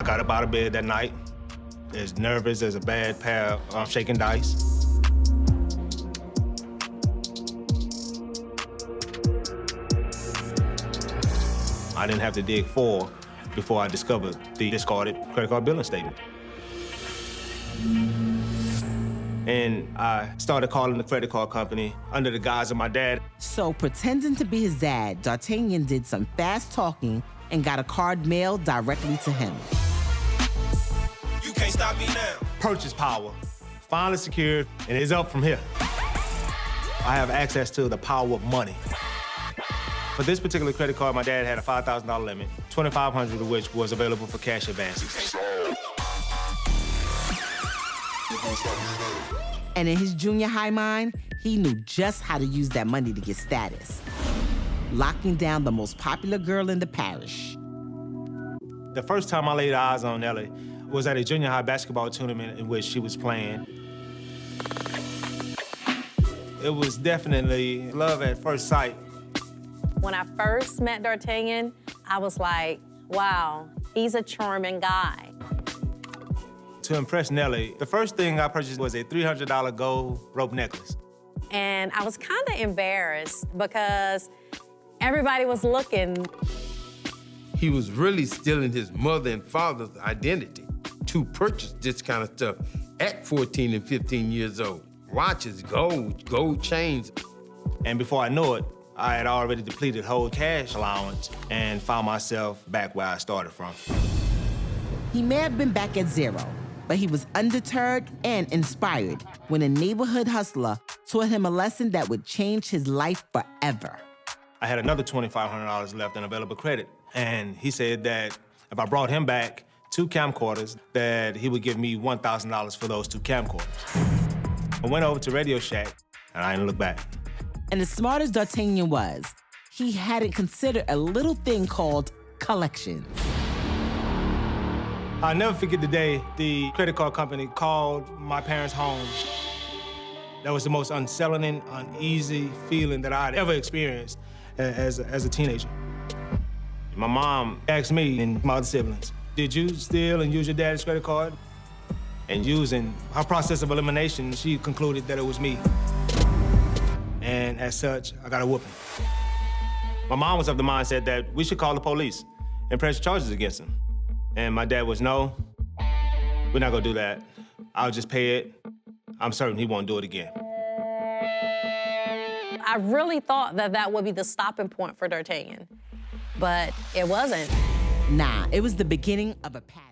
I got up out of bed that night, as nervous as a bad pair of shaking dice. I didn't have to dig far before I discovered the discarded credit card billing statement. And I started calling the credit card company under the guise of my dad. So, pretending to be his dad, Dartanyon did some fast talking and got a card mailed directly to him. You can't stop me now. Purchase power, finally secured, and it's up from here. I have access to the power of money. For this particular credit card, my dad had a $5,000 limit, $2,500 of which was available for cash advances. And in his junior high mind, he knew just how to use that money to get status, locking down the most popular girl in the parish. The first time I laid eyes on Ellie was at a junior high basketball tournament in which she was playing. It was definitely love at first sight. When I first met Dartanyon, I was like, wow, he's a charming guy. To impress Nellie, the first thing I purchased was a $300 gold rope necklace. And I was kind of embarrassed because everybody was looking. He was really stealing his mother and father's identity to purchase this kind of stuff at 14 and 15 years old. Watches, gold chains. And before I knew it, I had already depleted whole cash allowance and found myself back where I started from. He may have been back at zero, but he was undeterred and inspired when a neighborhood hustler taught him a lesson that would change his life forever. I had another $2,500 left in available credit, and he said that if I brought him back 2 camcorders, that he would give me $1,000 for those 2 camcorders. I went over to Radio Shack, and I didn't look back. And as smart as Dartanyon was, he hadn't considered a little thing called collections. I'll never forget the day the credit card company called my parents' home. That was the most unsettling, uneasy feeling that I'd ever experienced as a teenager. My mom asked me and my other siblings, did you steal and use your dad's credit card? And using her process of elimination, she concluded that it was me. And as such, I got a whooping. My mom was of the mindset that we should call the police and press charges against him. And my dad was, no, we're not gonna do that. I'll just pay it. I'm certain he won't do it again. I really thought that that would be the stopping point for Dartanyon, but it wasn't. Nah, it was the beginning of a pattern.